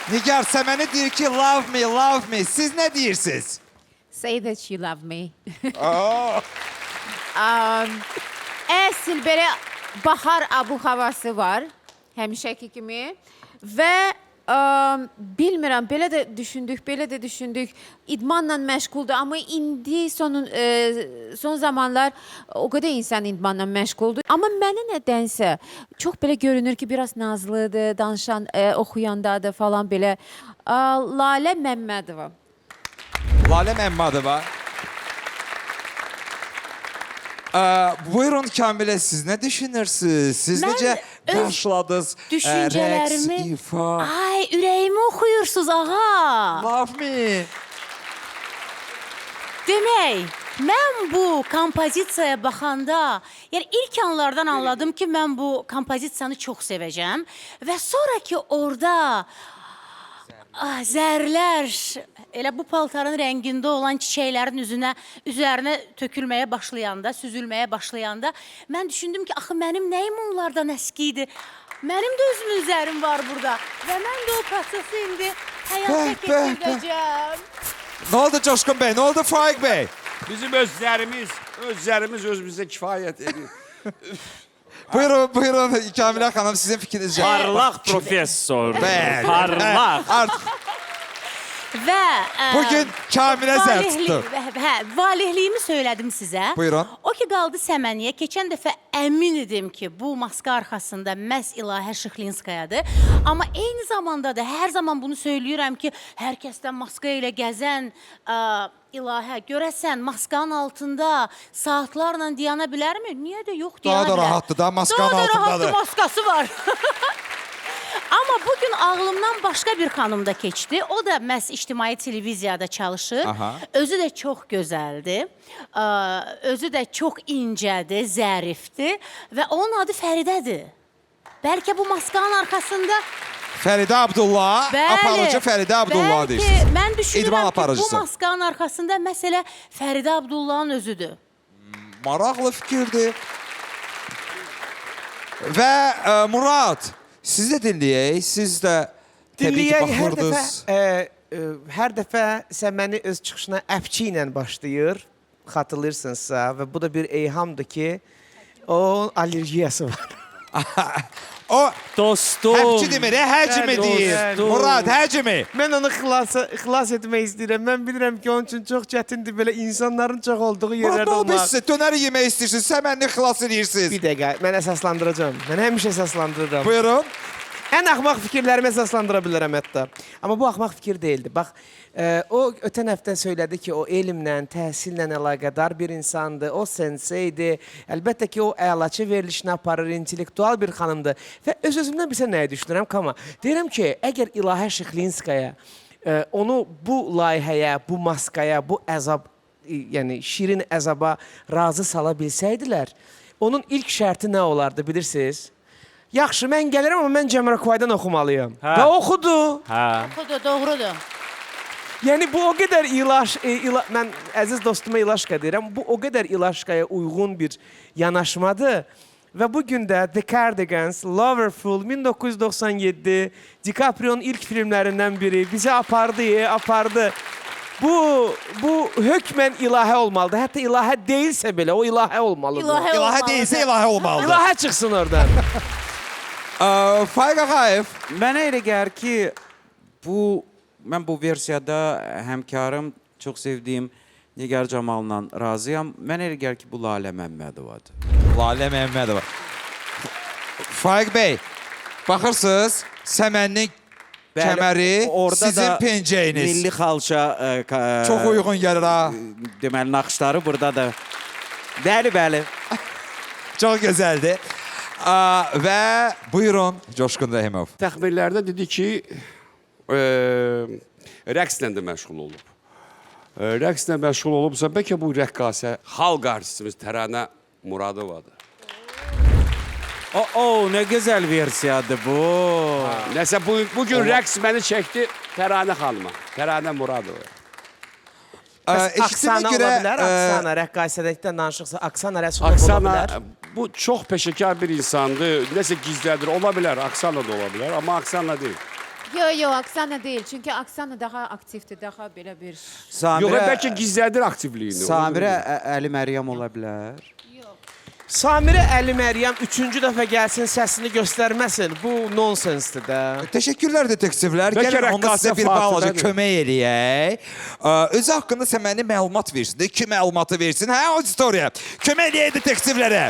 Nigar Səməni deyir ki, love me, love me. Siz nə deyirsiniz? Say that you love me. Oh. Əsl belə bahar abu havası var. Həmişəki kimi. Və bilmirəm, belə də düşündük. İdmanla məşğuldur. Amma indi son zamanlar o qədər insan idmanla məşğuldur. Amma mənə nədənsə çox belə görünür ki, biraz nazlıdır, danışan, oxuyandadır falan belə. Lalə Məmmədova. Lalə Məmmədova. Buyurun Kamilə, siz nə düşünürsünüz? Siz necə başladınız rəqs, ifa? Ay, ürəyimi oxuyursunuz, ağa. Love me. Demək, mən bu kompozisiyaya baxanda, yəni ilk anlardan anladım ki, mən bu kompozisiyanı çox sevəcəm. Və sonra ki, orada zərlər, elə bu paltarın rəngində olan çiçəklərin üzərinə tökülməyə başlayanda, süzülməyə başlayanda, mən düşündüm ki, axı mənim nəyim onlardan əski idi? Mənim də özümün üzərim var burada və mən də o prosesi indi həyata keçirdəcəm. Nə oldu Coşqun bəy, nə oldu Faiq bəy? Bizim özlərimiz özümüzə kifayət edir. Buyurun Kamilə xanım, sizin fikriniz. Parlaq professor. Bəli. Parlaq. Və Bugün Kamilə zər tutdu. Valihliyimi söylədim sizə. Buyurun. O ki, qaldı Səməniyə. Keçən dəfə əmin idim ki, bu maska arxasında məhz İlahə Şıxlinskayadır. Amma eyni zamanda da hər zaman bunu söyləyirəm ki, hər kəsdən maska ilə gəzən İlahə, görəsən maskanın altında saatlarla dayana bilərmi? Niyə də yox, dayana bilər. Daha da rahatdır da, maskanın altındadır. Daha da rahatdır, maskası var. Amma bugün ağlımdan başqa bir xanım da keçdi. O da məhz ictimai televiziyada çalışır. Özü də çox gözəldir. Özü də çox incədir, zərifdir. Və onun adı Fəridədir. Bəlkə bu maskanın arxasında... Fəridə Abdullah, aparıcı Fəridə Abdullah deyirsiniz. Bəlkə mən düşünürəm ki, bu maskanın arxasında məsələ Fəridə Abdullahın özüdür. Maraqlı fikirdir. Və Murad, siz də dinləyək, siz də təbii ki, baxırdınız. Hər dəfə Səməni öz çıxışına əfçi ilə başlayır, xatırlayırsınızsa və bu da bir eyhamdır ki, o alergiyası var. O dostum. Həbçi demir, həcmi deyir. Murad, həcmi. Mən onu xilas etmək istəyirəm. Mən bilirəm ki, onun üçün çox çətindir belə insanların çox olduğu yerlərdə olmaq. Murad, siz dönər yemək istəyirsiniz, Səməni xilas edirsiniz. Bir dəqiqə, mən əsaslandıracağım. Mən həmişə əsaslandırıram. Buyurun. Ən axmaq fikirlərimi əsaslandıra bilərəm hətta. Amma bu axmaq fikir deyildi. Bax, o ötən həftə söylədi ki, o elmlə, təhsillə əlaqədar bir insandır, o senseydir. Əlbəttə ki, o əlaçı verilişini aparır, intellektual bir xanımdır. Və öz-özümdən bilsə nəyə düşünürəm, Kama? Deyirəm ki, əgər İlahə Şıxlinskaya onu bu layihəyə, bu maskaya, bu əzab, yəni şirin əzaba razı sala bilsəydilər, onun ilk şərti nə olardı, bilirsiniz? Yaxşı, mən gəlirəm, amma mən Cəmrəkoydan oxumalıyam. Və oxudu. Oxudu, doğrudur. Yəni, bu o qədər mən əziz dostuma İlaşqa deyirəm, bu o qədər İlaşqaya uyğun bir yanaşmadır. Və bugün də The Cardigans, Loverful, 1997, DiCaprio'nun ilk filmlərindən biri bizi apardı. Bu hökmən ilahə olmalıdır. Hətta ilahə deyilsə belə, o ilahə olmalıdır. İlahə deyilsə ilahə olmalıdır. İlahə çıxsın oradan. Faiq Ağayev. Mənə elə gəlir ki, mən bu versiyada həmkarım, çox sevdiyim Nigar Camalla razıyam. Mənə elə gəlir ki, bu Lalə Məmmədovadır. Lalə Məmmədova. Faiq bəy, baxırsınız, Səməninin kəməri, sizin pencəyiniz. Milli xalça Çox uyğun gəlir ha. deməli naxışları burada da. Bəli. Çox gözəldir. Və buyurun Coşqun Rəhimov. Təxminlərdə dedi ki, rəqslə də məşğul olub. Rəqslə məşğul olubsa, bəlkə bu rəqqasə xalq artistimiz Təranə Muradovadır. Nə gözəl versiyadır bu. Nəsə bugün rəqs məni çəkdi Təranə xanıma, Təranə Muradova. Aksana ola bilər, Aksana, rəqqasədəkdən danışıqsa, Aksana Rəsulov ola bilər. Bu çox peşəkar bir insandır, nəsə gizlədir, ola bilər, Aksana da ola bilər, amma Aksana deyil. Yo, Aksana deyil. Çünki Aksana daha aktivdir, daha belə bir... Yox, Samirə, bəlkə gizlədir aktivliyini. Samirə Əli Məryəm ola bilər. Samirə Əli Məryəm 3-cü dəfə gəlsin, səsini göstərməsin. Bu nonsensdir də. Teşekkürler detektivler. Bəlkə Gəlin onda rəqqasə sizə bir balaca Fatimədir. kömək eləyək. Özü haqqında sən mənə məlumat versin. İki məlumatı versin. Hə, auditoriya. Kömək eləyək detektivlərə.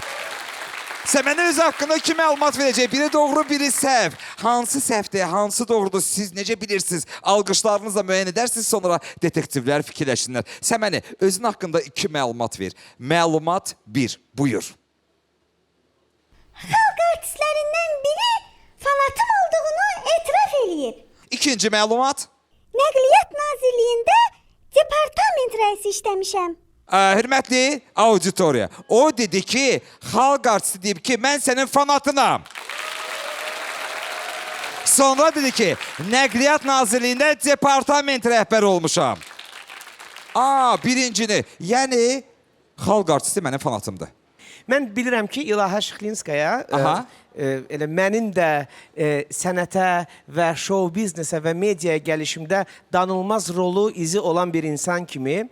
Sən mənə özü haqqında iki məlumat verəcək. Biri doğru, biri səhv. Hansı səhvdir, hansı doğrudur siz necə bilirsiniz? Alqışlarınızla müəyyən edərsiniz, sonra detektivlər fikirləşsinlər. Sən mənə özün haqqında iki məlumat ver. Məlumat 1. Buyur. Xalq artistlərindən biri fanatım olduğunu etiraf eləyib. İkinci məlumat. Nəqliyyat Nazirliyində departament rəisi işləmişəm. Hörmətli auditoriya. O dedi ki, xalq artisti deyib ki, mən sənin fanatınam. Sonra dedi ki, Nəqliyyat Nazirliyində departament rəhbəri olmuşam. Birincini, yəni xalq artisti mənim fanatımdır. Mən bilirəm ki, İlahə Şıxlinskaya Aha. elə mənim də sənətə və show biznesə və mediaya gəlişimdə danılmaz rolu, izi olan bir insan kimi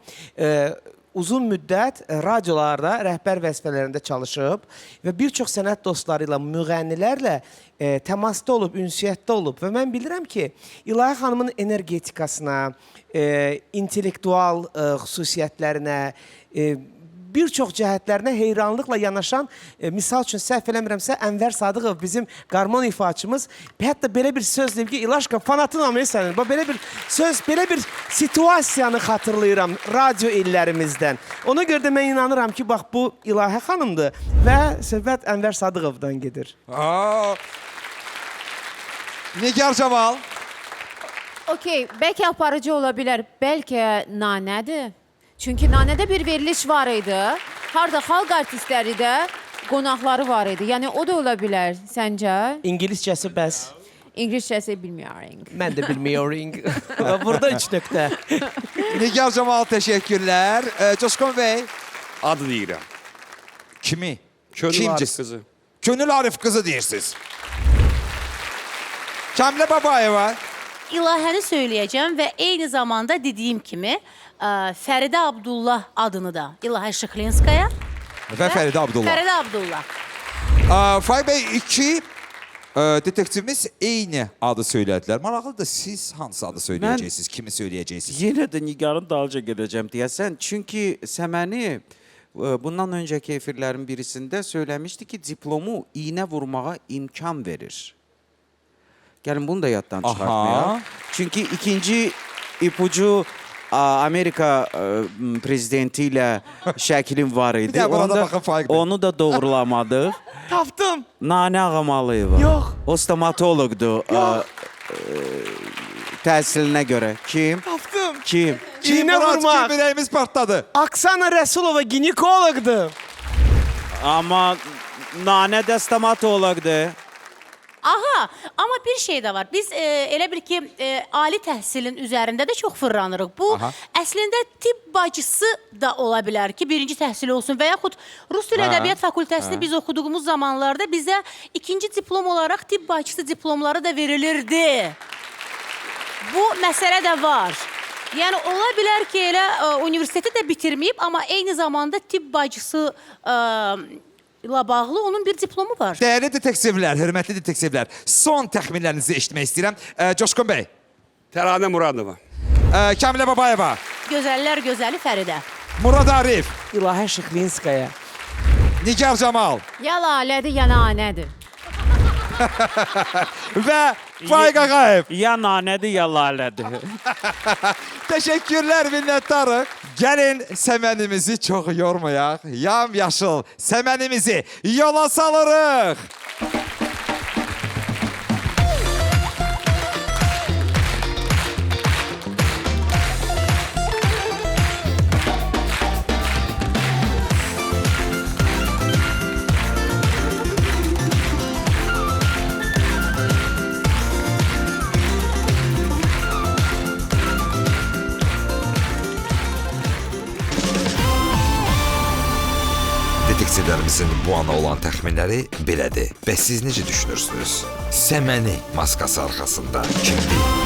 uzun müddət radiolarda rəhbər vəzifələrində çalışıb və bir çox sənət dostları ilə, müğənnilərlə təmasda olub, ünsiyyətdə olub və mən bilirəm ki, İlahə xanımın energetikasına, intellektual xüsusiyyətlərinə, bir çox cəhətlərinə heyranlıqla yanaşan, misal üçün səhv eləmirəmsə, Ənvər Sadıqov bizim qarmon ifaçımız hətta belə bir söz deyib ki, İlaşqa fanatınam sənin. Belə bir söz, belə bir situasiyanı xatırlayıram radio illərimizdən. Ona görə də mən inanıram ki, bax bu İlahə xanımdır və söhbət Ənvər Sadıqovdan gedir. Nigar Camal. Okey, bəlkə aparıcı ola bilər, bəlkə nanədir. Çünki nanədə bir veriliş var idi. Harda xalq artistləri də qonaqları var idi. Yəni o da ola bilər, səncə? İngiliscəsi bəs. İngiliscəsi bilmiyorum. Mən də bilmiyorum. Burada 3 nöqtə. Nigar Camal teşekkürler. Coşkun Bey. Adı deyirəm. Kimi? Könül Arif qızı. Könül Arif kızı deyirsiniz. Kamile Babayeva. İlahəni söyləyəcəm və eyni zamanda dediyim kimi Fəridə Abdullah adını da İlahə Şıxlinskaya Ve Feride Abdullah. Fəridə Abdullah. Fay Bey, iki detektivimiz eyni adı söylədilər. Maraqlıdır, siz hansı adı söyləyəcəksiniz, kimi söyləyəcəksiniz? Yenə də Nigarın dalca gedəcəm deyəsən. Çünki Səməni bundan öncəki efirlərin birisində söyləmişdi ki, diplomu iynə vurmağa imkan verir. Gəlin bunu da yaddan çıxartmayaq. Çünki ikinci ipucu Amerika prezidenti ilə şəklin var idi. Bir də burada baxın Faiq Bey. Onu da doğrulamadıq. Tapdım. Nanə Ağamalıyeva. Yox. O stomatoloqdur. Təhsilinə görə. Kim? Tapdım. Kim? İynə Murat, vurmaq. kim ürəyimiz partladı. Aksana Rəsulova ginekoloqdur. Amma Nanə də stomatoloqdur. Aha, amma bir şey də var. Biz elə bil ki, ali təhsilin üzərində də çox fırlanırıq. Bu, əslində tibb bacısı da ola bilər ki, birinci təhsil olsun və yaxud Rus dil ədəbiyyat fakültəsini biz oxuduğumuz zamanlarda bizə ikinci diplom olaraq tibb bacısı diplomları da verilirdi. Bu məsələ də var. Yəni, ola bilər ki, elə universiteti də bitirməyib, amma eyni zamanda tibb bacısı ilə bağlı onun bir diplomu var. Değerli detektivler, hürmetli detektivler, son təxminlərinizi eşitmək istəyirəm. Coşkun Bey, Təranə Muradova. Kamile Babayeva, Gözəllər gözəli Fəridə. Murad Arif, İlahə Şıxlinskaya. Nigar Camal Ya lalədir, ya nanədir. ve Faik Ağayev. Ya nanədir, ya lalədir. Teşekkürler, minnettarıq. Gəlin səmənimizi çox yormayaq. Yam-yaşıl səmənimizi yola salırıq. Detektivlərimizin bu ana olan təxminləri belədir. Bəs siz necə düşünürsünüz? Səməni maskası arxasında kimdir?